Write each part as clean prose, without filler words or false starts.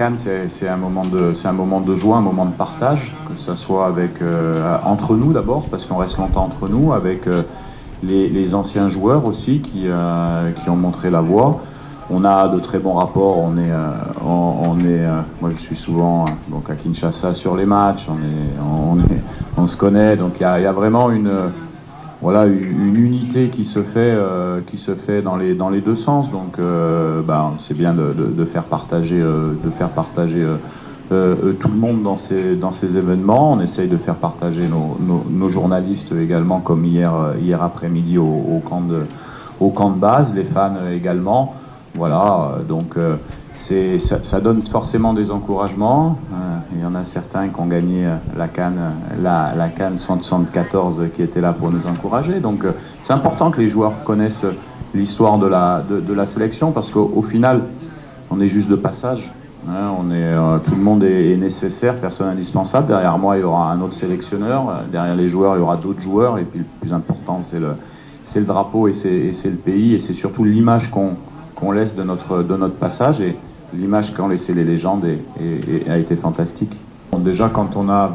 CAN, c'est un moment de joie, un moment de partage, que ce soit entre nous d'abord, parce qu'on reste longtemps entre nous, avec les anciens joueurs aussi qui ont montré la voie. On a de très bons rapports. Moi, je suis souvent donc à Kinshasa sur les matchs. On se connaît. Donc il y a vraiment une unité qui se fait dans les deux sens. Donc c'est bien de faire partager tout le monde dans ces événements. On essaye de faire partager nos journalistes également, comme hier après-midi au camp de base, les fans également. Voilà, donc ça donne forcément des encouragements. Il y en a certains qui ont gagné la CAN 174 qui étaient là pour nous encourager. Donc c'est important que les joueurs connaissent l'histoire de la sélection, parce qu'au final, on est juste de passage. Tout le monde est nécessaire, personne indispensable. Derrière moi, il y aura un autre sélectionneur. Derrière les joueurs, il y aura d'autres joueurs. Et puis le plus important, c'est le drapeau et c'est le pays. Et c'est surtout l'image qu'on laisse de notre passage. Et l'image qu'ont laissé les légendes a été fantastique. Déjà, quand on a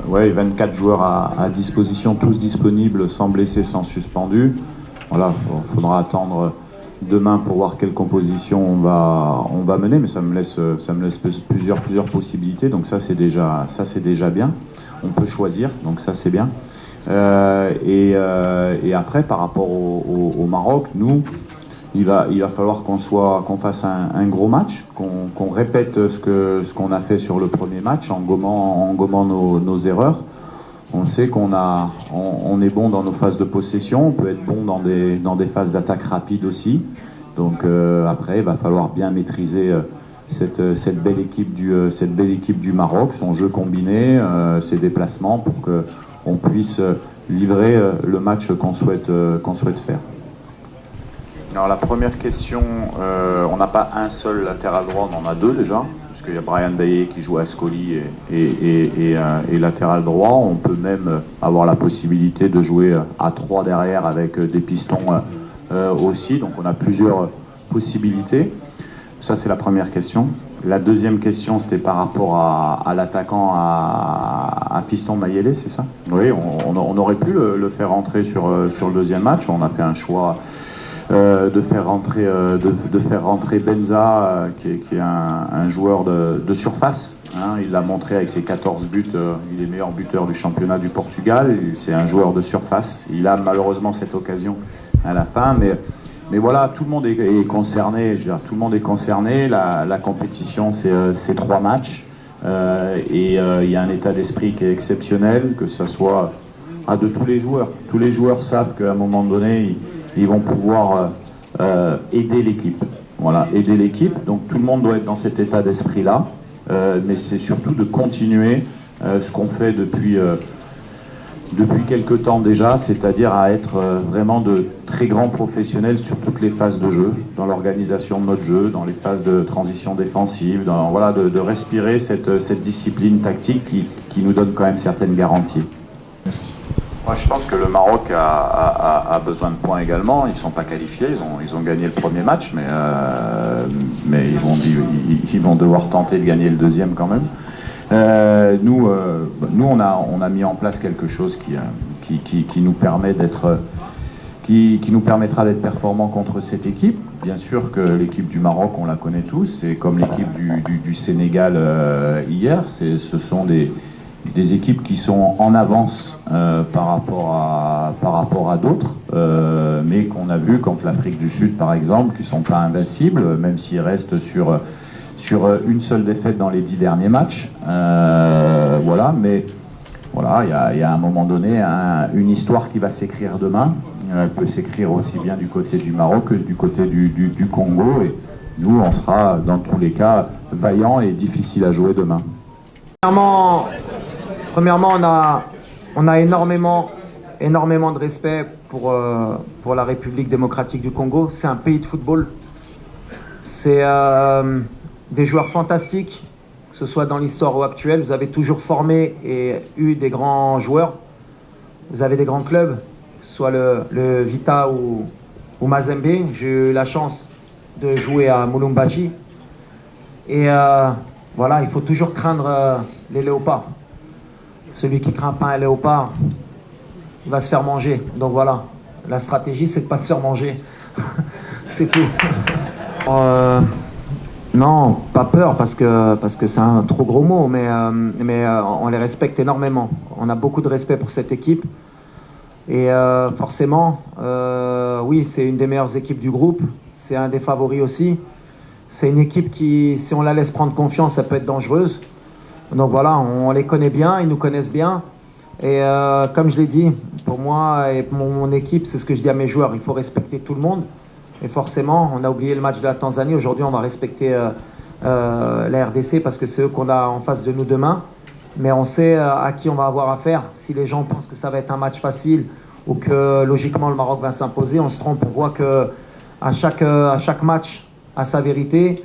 24 joueurs à disposition, tous disponibles, sans blessés, sans suspendus, voilà, faudra attendre demain pour voir quelle composition on va mener, mais ça me laisse plusieurs possibilités. Donc ça c'est déjà bien. On peut choisir, donc ça c'est bien. Et après, par rapport au Maroc, nous, il va falloir qu'on fasse un gros match, qu'on répète ce qu'on a fait sur le premier match en gommant nos erreurs. On sait qu'on est bon dans nos phases de possession, on peut être bon dans des phases d'attaque rapide aussi. Donc après, il va falloir bien maîtriser cette belle équipe du Maroc, son jeu combiné, ses déplacements, pour qu'on puisse livrer le match qu'on souhaite faire. Alors la première question, on n'a pas un seul latéral droit, on en a deux déjà. Parce qu'il y a Brian Baillet qui joue à Ascoli et latéral droit. On peut même avoir la possibilité de jouer à 3 derrière avec des pistons aussi. Donc on a plusieurs possibilités. Ça c'est la première question. La deuxième question, c'était par rapport à l'attaquant à Fiston Mayele, c'est ça? Oui, on aurait pu le faire rentrer sur le deuxième match. On a fait un choix de faire rentrer Benza, qui est un joueur de surface. Il l'a montré avec ses 14 buts. Il est meilleur buteur du championnat du Portugal. C'est un joueur de surface. Il a malheureusement cette occasion à la fin, mais voilà, tout le monde est concerné. Tout le monde est concerné. La compétition, c'est 3 matchs. Et il y a un état d'esprit qui est exceptionnel, que ce soit de tous les joueurs. Tous les joueurs savent qu'à un moment donné, ils vont pouvoir aider l'équipe. Voilà, aider l'équipe. Donc tout le monde doit être dans cet état d'esprit-là. Mais c'est surtout de continuer ce qu'on fait depuis quelques temps déjà, c'est-à-dire à être vraiment de très grands professionnels sur toutes les phases de jeu, dans l'organisation de notre jeu, dans les phases de transition défensive, de respirer cette discipline tactique qui nous donne quand même certaines garanties. Merci. Moi, je pense que le Maroc a besoin de points également. Ils ne sont pas qualifiés. Ils ont gagné le premier match, mais ils vont devoir tenter de gagner le deuxième quand même. Nous, on a mis en place quelque chose qui nous permet qui nous permettra d'être performants contre cette équipe. Bien sûr que l'équipe du Maroc, on la connaît tous. C'est comme l'équipe du Sénégal hier. Ce sont des équipes qui sont en avance par rapport à d'autres, mais qu'on a vu contre l'Afrique du Sud par exemple, qui ne sont pas invincibles, même s'ils restent sur une seule défaite dans les 10 derniers matchs. Mais il y a à un moment donné une histoire qui va s'écrire demain. Elle peut s'écrire aussi bien du côté du Maroc que du côté du Congo. Et nous, on sera dans tous les cas vaillants et difficiles à jouer demain. Premièrement, on a énormément de respect pour la République démocratique du Congo. C'est un pays de football. C'est des joueurs fantastiques, que ce soit dans l'histoire ou actuelle. Vous avez toujours formé et eu des grands joueurs. Vous avez des grands clubs, que ce soit le Vita ou Mazembe. J'ai eu la chance de jouer à Mulumbashi. Et voilà, il faut toujours craindre les léopards. Celui qui craint pas un léopard, il va se faire manger. Donc voilà, la stratégie, c'est de pas se faire manger. C'est tout. Non, pas peur, parce que c'est un trop gros mot, mais on les respecte énormément. On a beaucoup de respect pour cette équipe. Et forcément, oui, c'est une des meilleures équipes du groupe. C'est un des favoris aussi. C'est une équipe qui, si on la laisse prendre confiance, ça peut être dangereuse. Donc voilà, on les connaît bien, ils nous connaissent bien. Et comme je l'ai dit, pour moi et pour mon équipe, c'est ce que je dis à mes joueurs, il faut respecter tout le monde. Et forcément, on a oublié le match de la Tanzanie. Aujourd'hui, on va respecter la RDC parce que c'est eux qu'on a en face de nous demain. Mais on sait à qui on va avoir affaire. Si les gens pensent que ça va être un match facile ou que logiquement le Maroc va s'imposer, on se trompe. On voit que à chaque match a sa vérité.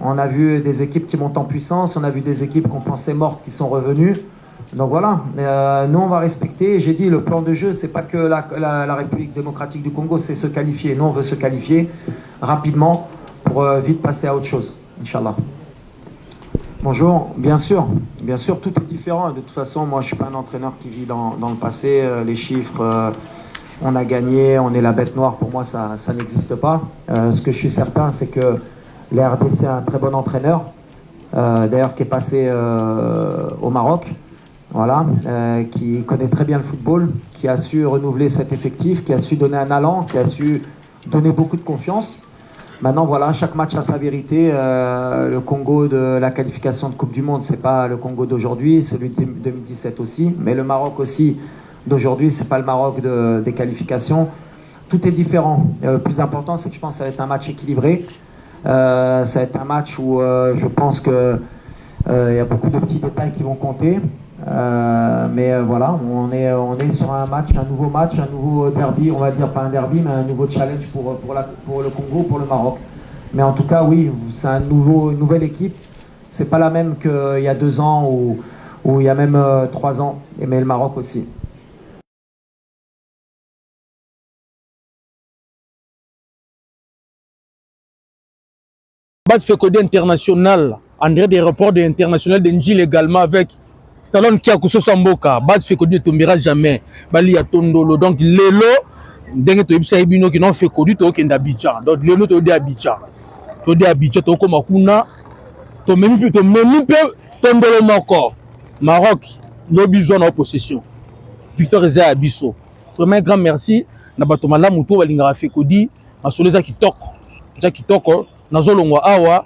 On a vu des équipes qui montent en puissance. On a vu des équipes qu'on pensait mortes qui sont revenues. Donc voilà, nous on va respecter. J'ai dit, le plan de jeu, c'est pas que la République démocratique du Congo, c'est se qualifier. Nous on veut se qualifier rapidement pour vite passer à autre chose, Inch'Allah. Bonjour, bien sûr, tout est différent. De toute façon, moi je suis pas un entraîneur qui vit dans le passé. Les chiffres, on a gagné, on est la bête noire, pour moi ça n'existe pas. Ce que je suis certain, c'est que la RDC est un très bon entraîneur, d'ailleurs qui est passé au Maroc. Voilà, qui connaît très bien le football, qui a su renouveler cet effectif, qui a su donner un allant, qui a su donner beaucoup de confiance. Maintenant, voilà, chaque match a sa vérité. Le Congo de la qualification de Coupe du Monde, c'est pas le Congo d'aujourd'hui, celui de 2017 aussi, mais le Maroc aussi d'aujourd'hui, c'est pas le Maroc des qualifications. Tout est différent. Le plus important, c'est que je pense que ça va être un match équilibré. Ça va être un match où je pense que il y a beaucoup de petits détails qui vont compter. Mais voilà, on est sur un match, un nouveau match, un nouveau derby, on va dire pas un derby, mais un nouveau challenge pour le Congo, pour le Maroc. Mais en tout cas, oui, c'est une nouvelle équipe. C'est pas la même qu'il y a 2 ans ou il y a même 3 ans, mais le Maroc aussi. Base Fécodé international, André des reports international de Njil également avec Stallone qui a couché son boca. Base Fécodé ne tombera jamais. Bali a tondolo. Donc, Lelo, dengue to ibisa ibino qui n'ont fait Fécodé to okenda Abidjan. Donc, Lelo to de Abidjan. To de Abidjan to koma kuna. To meni pe tondolo moko. Maroc, no besoin en possession. Victor Eza Abisso. Vraiment un grand merci. Nabatomala muto balingara Fécodé. Masoleza qui tok. Za qui tok. Nazolongwa awa.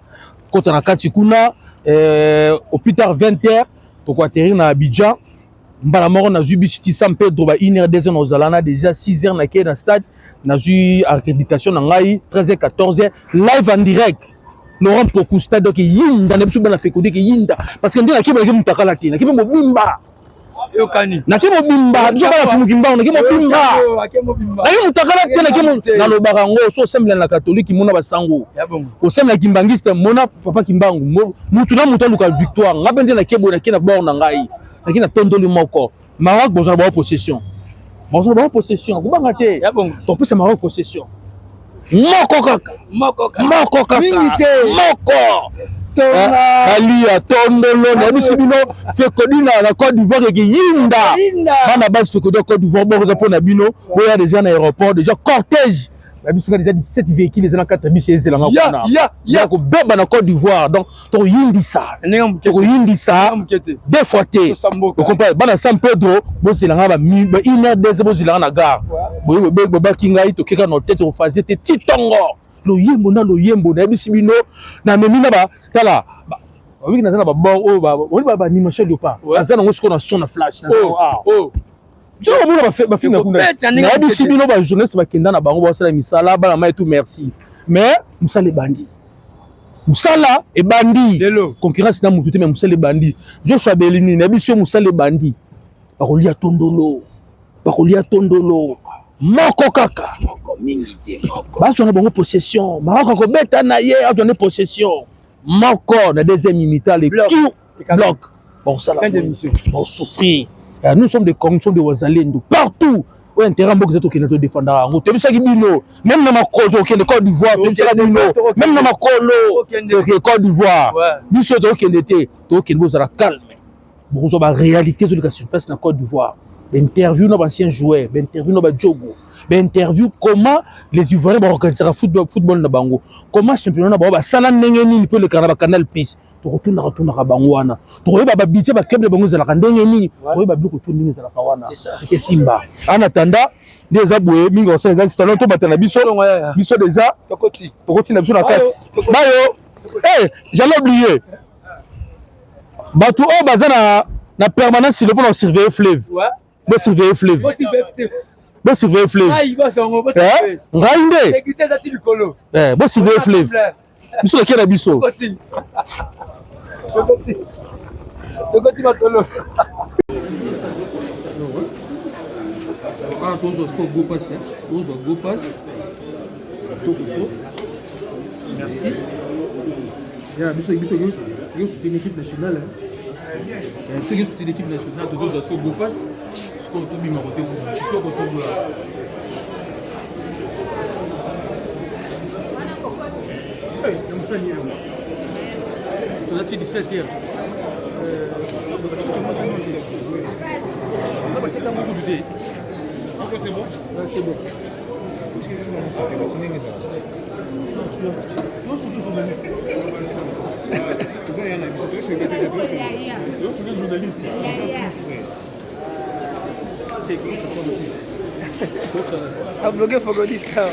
Kota na kati kuna. Au plus tard 20h. Pour atterrir na Abidjan, mbala moko na Zubi City San Pedro ba 1h 2h na ozalana déjà 6h na ke na stade na zu accréditation na ngai 13h 14h live en direct Laurent Pokou stade donc yinda na biso bana Fécodé ki yinda parce que ndina ke ba ke mutakala ki na ke mobimba yokani na ke mobimba biso bana fumukimba na ke mobimba na ke mutakala te na ke na lobaka ngo so semble na catholique mona basango au semble na kimbangiste mona papa kimbangu mutu na mutu luka victoire ngabende na kebo na ke na bord na ngai na ke na tondoli moko Maroc bonjour ba possession kubanga te to pesa Maroc possession moko kaka Alia tondolo na bisibino Fécodé na Côte d'Ivoire qui yinda bana base Fécodé Côte d'Ivoire bon pour na bino il y a déjà un aéroport déjà cortège la bisika déjà 17 véhicules les 4 bus et zelanga kuna ya ko beba na Côte d'Ivoire donc to yindisa deux fois té vous comprenez bana San Pedro bo zelanga ba 1h 2h bo zelanga na gare bo ba kinga to keka no tête au fazer té titongo lo yembo na bisibino na memina ba tala oui na zana ba bon ba animation de pas azana ngo siko na son na flash na je ba film na bisibino ba journaliste ba kenda na bango ba sala misala ba na mai tout merci mais musala e bandi concurrence na mutu te mais musala e bandi Joshua Belini na biso musala e bandi ba kolia tondolo moko kaka baso na bango possession Maroc ko beta na ye a donné possession moko na deuxième mi-temps les bloc bon ça là bon souffrir nous sommes des conditions de Wazalendo partout oyo intérêt mboka tokende todéfendaka yango toyebisaki bino même na makolo tokende Côte d'Ivoire toyebisaka bino même na makolo tokende Côte d'Ivoire biso tokende te tokende bozala calme bokozwa baréalité ezoleka sur place na Côte d'Ivoire bainterview na bancien joueur bainterview na badjogo bainterview comment les Ivoiriens baorganisaka football na bango comment championnat na bango basala ndenge nini mpo elekaka na bacanal plus tokotundaka bango wana tokoyeba babudget baclub na bango ezalaka ndenge nini tokoyeba biloko tu ndenge ezalaka wana c'est simba en attendant nde eza boye mingi osala eza stallon tobatana biso déjà tokotina biso na kati bayo j'allais oublier bato oyo baza na permanence silo mpona osurveille fleuve bosurveille fleuve bosurveille fleuve ngai nde bosurveille fleuve biso nakie na biso merci. Yo soutenir l'équipe nationale. Ceux qui soutiennent l'équipe nationale, tout le monde doit beau passe. Ce qu'on tombe à côté, tout le monde là. Hey, on s'en est. On a 17 hier. C'est bon? C'est bon. A blogueur Fogodista.